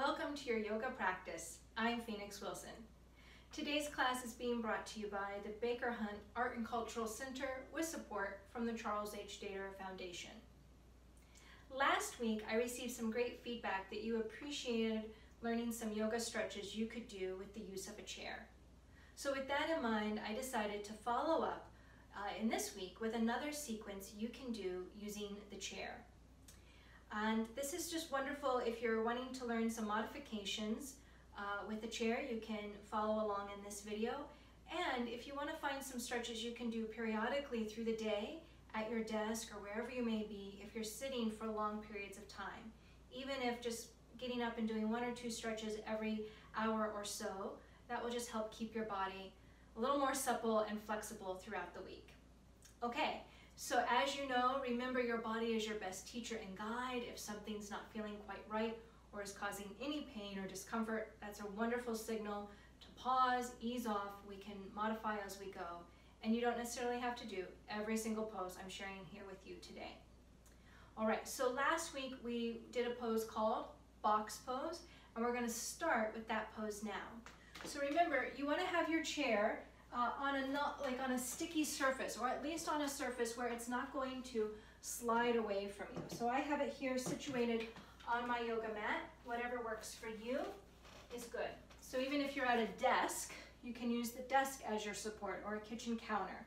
welcome to your yoga practice. I'm Phoenix Wilson. Today's class is being brought to you by the Baker Hunt Art and Cultural Center with support from the Charles H. Dater Foundation. Last week, I received some great feedback that you appreciated learning some yoga stretches you could do with the use of a chair. So with that in mind, I decided to follow up in this week with another sequence you can do using the chair. And this is just wonderful if you're wanting to learn some modifications with the chair. You can follow along in this video. And if you want to find some stretches you can do periodically through the day at your desk or wherever you may be if you're sitting for long periods of time, even if just getting up and doing one or two stretches every hour or so, that will just help keep your body a little more supple and flexible throughout the week. Okay. So as you know, remember your body is your best teacher and guide. If something's not feeling quite right or is causing any pain or discomfort, that's a wonderful signal to pause, ease off. We can modify as we go. And you don't necessarily have to do every single pose I'm sharing here with you today. All right, so last week we did a pose called box pose, and we're going to start with that pose now. So remember, you want to have your chair on a sticky surface, or at least on a surface where it's not going to slide away from you. So I have it here situated on my yoga mat. Whatever works for you is good. So even if you're at a desk, you can use the desk as your support or a kitchen counter.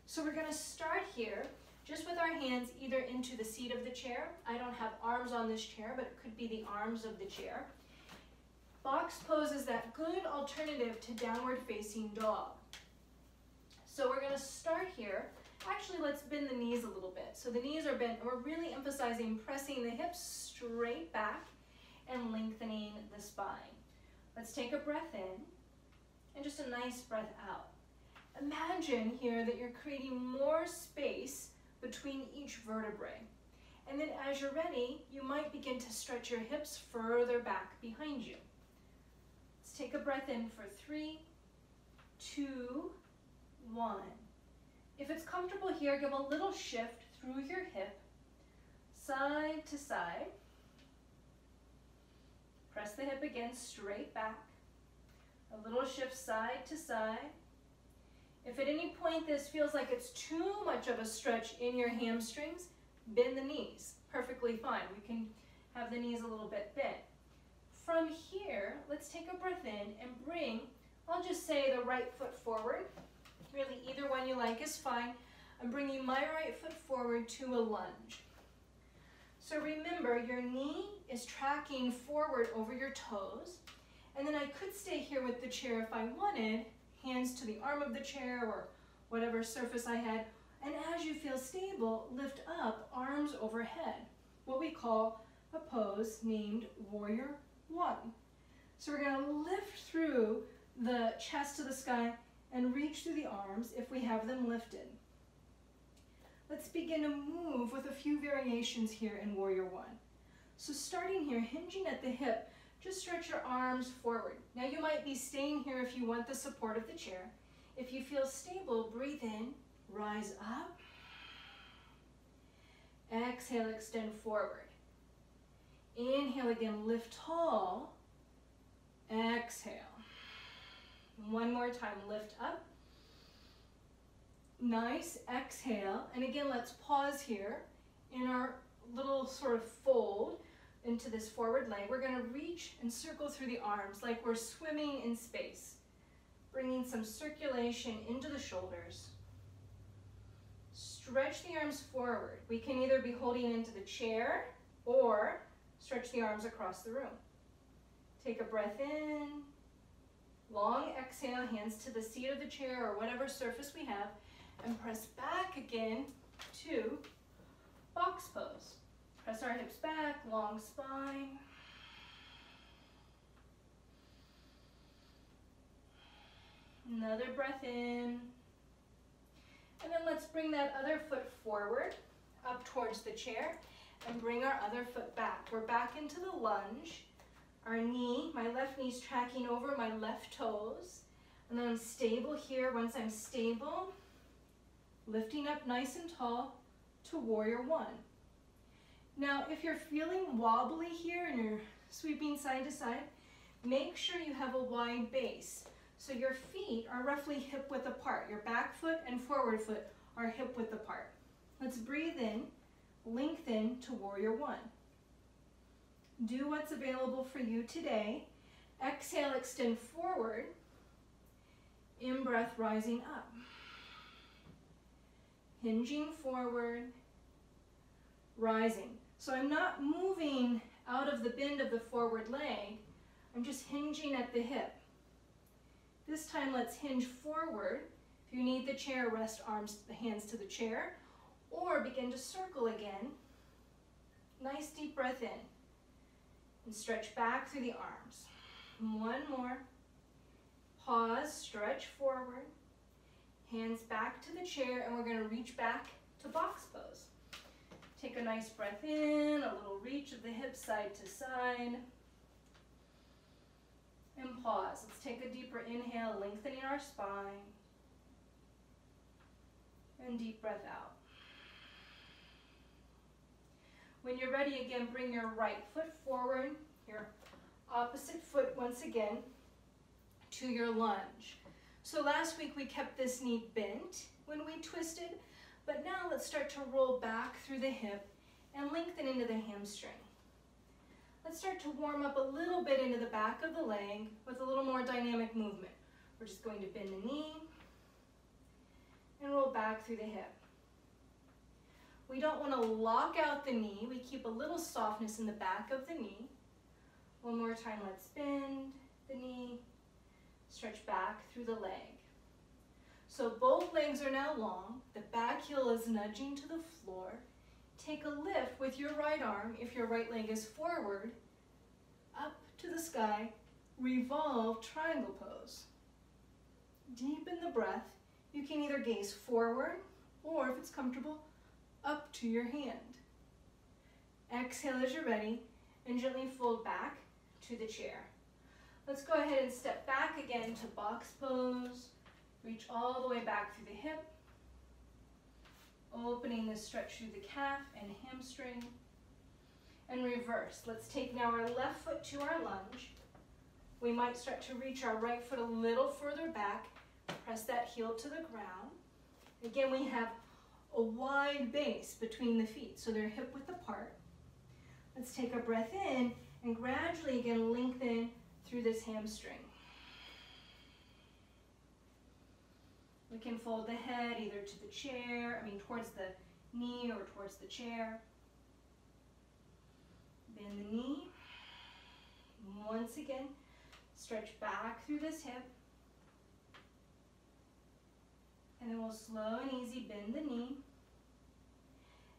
So we're going to start here just with our hands either into the seat of the chair. I don't have arms on this chair, but it could be the arms of the chair. Box pose is that good alternative to downward facing dog. So we're going to start here. Actually, let's bend the knees a little bit. So the knees are bent, and we're really emphasizing pressing the hips straight back and lengthening the spine. Let's take a breath in and just a nice breath out. Imagine here that you're creating more space between each vertebrae. And then as you're ready, you might begin to stretch your hips further back behind you. Let's take a breath in for 3, 2, 1. If it's comfortable here, give a little shift through your hip, side to side. Press the hip again straight back. A little shift side to side. If at any point this feels like it's too much of a stretch in your hamstrings, bend the knees. Perfectly fine. We can have the knees a little bit bent. From here, let's take a breath in and bring, I'll just say the right foot forward. Really, either one you like is fine. I'm bringing my right foot forward to a lunge. So remember, your knee is tracking forward over your toes. And then I could stay here with the chair if I wanted, hands to the arm of the chair or whatever surface I had. And as you feel stable, lift up, arms overhead, what we call a pose named Warrior 1. So we're going to lift through the chest to the sky and reach through the arms if we have them lifted. Let's begin to move with a few variations here in Warrior 1. So starting here, hinging at the hip, just stretch your arms forward. Now you might be staying here if you want the support of the chair. If you feel stable, breathe in, rise up. Exhale, extend forward. Inhale again, lift tall. Exhale. One more time, lift up. Nice, exhale. And again, let's pause here in our little sort of fold into this forward leg. We're going to reach and circle through the arms like we're swimming in space, bringing some circulation into the shoulders. Stretch the arms forward. We can either be holding into the chair or stretch the arms across the room. Take a breath in. Long exhale, hands to the seat of the chair or whatever surface we have, and press back again to box pose. Press our hips back, long spine. Another breath in. And then let's bring that other foot forward, up towards the chair, and bring our other foot back. We're back into the lunge. Our knee, my left knee's tracking over my left toes. And then I'm stable here. Once I'm stable, lifting up nice and tall to Warrior 1. Now, if you're feeling wobbly here and you're sweeping side to side. Make sure you have a wide base. So your feet are roughly hip width apart. Your back foot and forward foot are hip width apart. Let's breathe in, lengthen to warrior one. Do what's available for you today. Exhale, extend forward. In-breath, rising up. Hinging forward, rising. So I'm not moving out of the bend of the forward leg. I'm just hinging at the hip. This time, let's hinge forward. If you need the chair, rest hands to the chair, or begin to circle again. Nice deep breath in. And stretch back through the arms. One more. Pause, stretch forward. Hands back to the chair, and we're going to reach back to box pose. Take a nice breath in, a little reach of the hips side to side. And pause. Let's take a deeper inhale, lengthening our spine. And deep breath out. When you're ready again, bring your right foot forward, your opposite foot once again to your lunge. So last week we kept this knee bent when we twisted, but now let's start to roll back through the hip and lengthen into the hamstring. Let's start to warm up a little bit into the back of the leg with a little more dynamic movement. We're just going to bend the knee and roll back through the hip. We don't want to lock out the knee. We keep a little softness in the back of the knee. One more time, let's bend the knee, stretch back through the leg. So both legs are now long. The back heel is nudging to the floor. Take a lift with your right arm, if your right leg is forward, up to the sky, revolve triangle pose. Deepen the breath. You can either gaze forward, or if it's comfortable, up to your hand. Exhale as you're ready, and gently fold back to the chair. Let's go ahead and step back again to box pose. Reach all the way back through the hip. Opening the stretch through the calf and hamstring. And reverse. Let's take now our left foot to our lunge. We might start to reach our right foot a little further back. Press that heel to the ground. Again, we have a wide base between the feet, so they're hip width apart. Let's take a breath in and gradually again lengthen through this hamstring. We can fold the head either to the chair, towards the knee or towards the chair. Bend the knee. Once again, stretch back through this hip. And then we'll slow and easy bend the knee.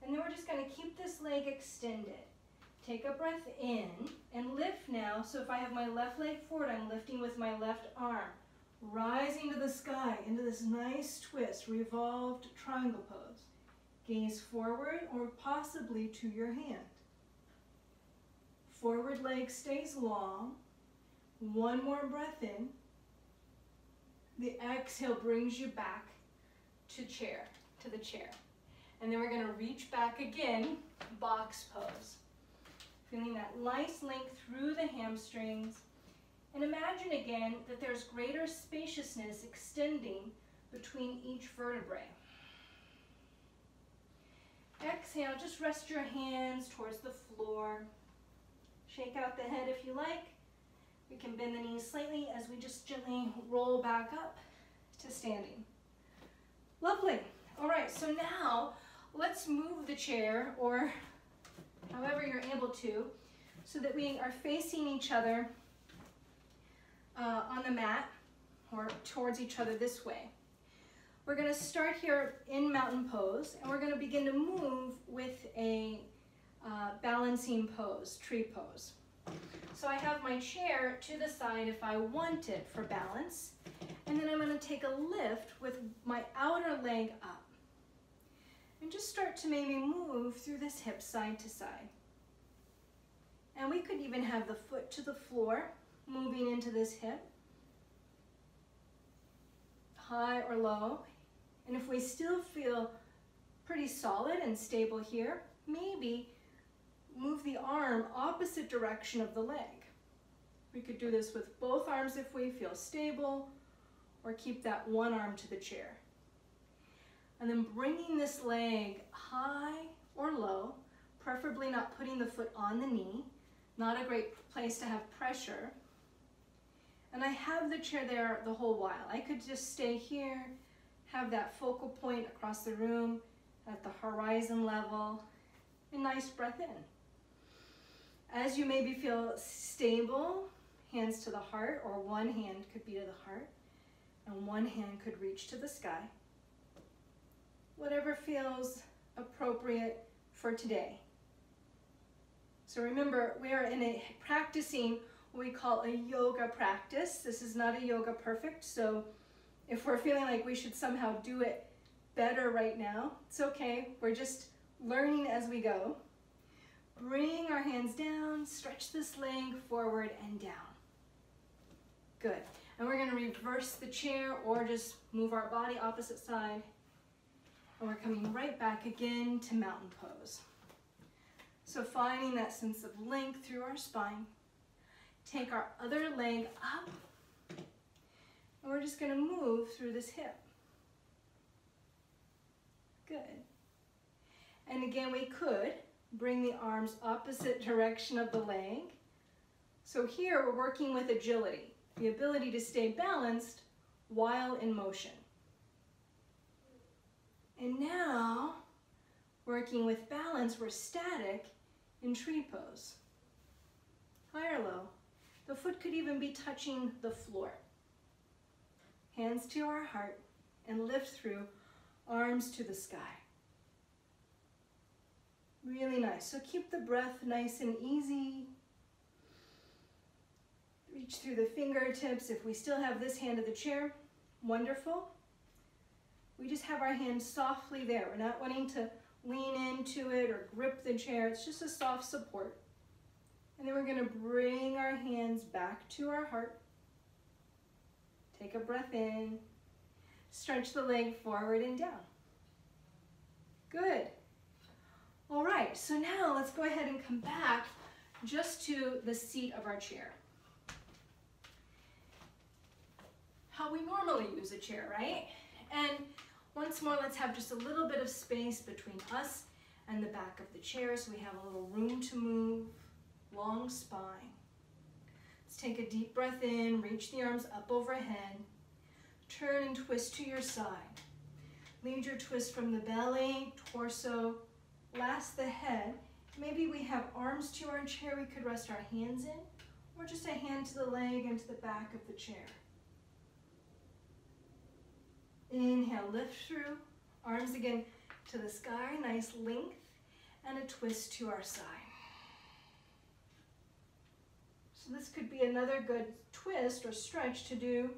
And then we're just going to keep this leg extended. Take a breath in and lift now. So if I have my left leg forward, I'm lifting with my left arm. Rising to the sky into this nice twist, revolved triangle pose. Gaze forward or possibly to your hand. Forward leg stays long. One more breath in. The exhale brings you back to the chair. And then we're going to reach back again, box pose. Feeling that nice length through the hamstrings. And imagine again that there's greater spaciousness extending between each vertebrae. Exhale, just rest your hands towards the floor. Shake out the head if you like. We can bend the knees slightly as we just gently roll back up to standing. Lovely. All right, so now let's move the chair, or however you're able to, so that we are facing each other on the mat or towards each other this way. We're going to start here in mountain pose, and we're going to begin to move with a balancing pose, tree pose. So I have my chair to the side if I want it for balance, and then I'm going to take a lift with my outer leg up. And just start to maybe move through this hip side to side. And we could even have the foot to the floor, moving into this hip, high or low. And if we still feel pretty solid and stable here, maybe move the arm opposite direction of the leg. We could do this with both arms if we feel stable, or keep that one arm to the chair. And then bringing this leg high or low, preferably not putting the foot on the knee, not a great place to have pressure. And I have the chair there the whole while. I could just stay here, have that focal point across the room at the horizon level, a nice breath in. As you maybe feel stable, hands to the heart, or one hand could be to the heart, and one hand could reach to the sky. Whatever feels appropriate for today. So remember, we are practicing what we call a yoga practice. This is not a yoga perfect, so if we're feeling like we should somehow do it better right now, it's okay. We're just learning as we go. Bring our hands down, stretch this leg forward and down. Good. And we're going to reverse the chair or just move our body opposite side. And we're coming right back again to mountain pose. So finding that sense of length through our spine. Take our other leg up. And we're just going to move through this hip. Good. And again, we could bring the arms opposite direction of the leg. So here we're working with agility, the ability to stay balanced while in motion. And now, working with balance, we're static in tree pose. High or low. The foot could even be touching the floor. Hands to our heart and lift through, arms to the sky. Really nice. So keep the breath nice and easy. Reach through the fingertips. If we still have this hand of the chair, wonderful. We just have our hand softly there. We're not wanting to lean into it or grip the chair. It's just a soft support. And then we're going to bring our hands back to our heart. Take a breath in. Stretch the leg forward and down. Good. All right, so now let's go ahead and come back just to the seat of our chair. How we normally use a chair, right? And once more, let's have just a little bit of space between us and the back of the chair so we have a little room to move, long spine. Let's take a deep breath in, reach the arms up overhead, turn and twist to your side. Lead your twist from the belly, torso, last the head. Maybe we have arms to our chair, we could rest our hands in, or just a hand to the leg and to the back of the chair. Inhale, lift through, arms again to the sky, nice length, and a twist to our side. So this could be another good twist or stretch to do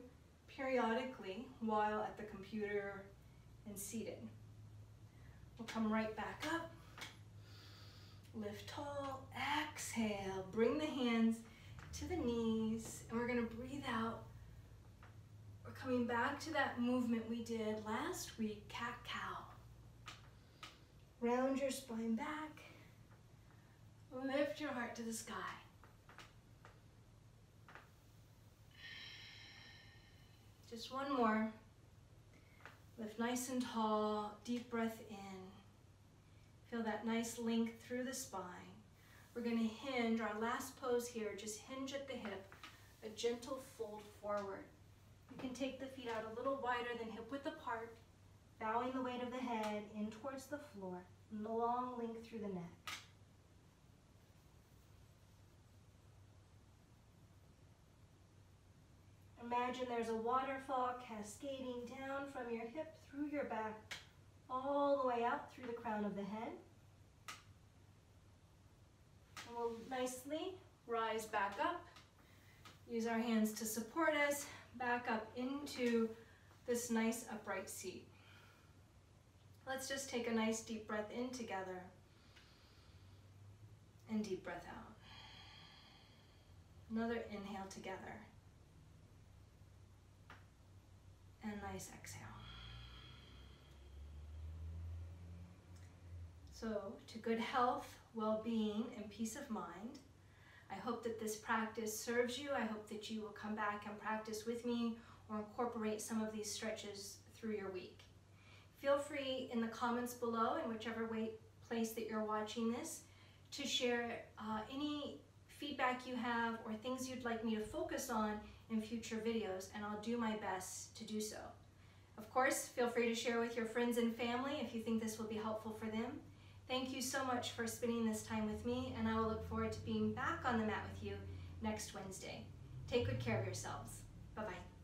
periodically while at the computer and seated. We'll come right back up. Lift tall, exhale, bring the hands to the knees, and we're going to breathe out. We're coming back to that movement we did last week, cat-cow. Round your spine back, lift your heart to the sky. Just one more. Lift nice and tall, deep breath in. Feel that nice length through the spine. We're going to hinge, our last pose here, just hinge at the hip, a gentle fold forward. You can take the feet out a little wider than hip width apart, bowing the weight of the head in towards the floor, and the long length through the neck. Imagine there's a waterfall cascading down from your hip through your back, all the way out through the crown of the head. And we'll nicely rise back up. Use our hands to support us, back up into this nice upright seat. Let's just take a nice deep breath in together and deep breath out. Another inhale together. And nice exhale. So, to good health, well-being, and peace of mind. I hope that this practice serves you. I hope that you will come back and practice with me or incorporate some of these stretches through your week. Feel free in the comments below, in whichever place that you're watching this, to share any feedback you have or things you'd like me to focus on in future videos, and I'll do my best to do so. Of course, feel free to share with your friends and family if you think this will be helpful for them. Thank you so much for spending this time with me, and I will look forward to being back on the mat with you next Wednesday. Take good care of yourselves. Bye-bye.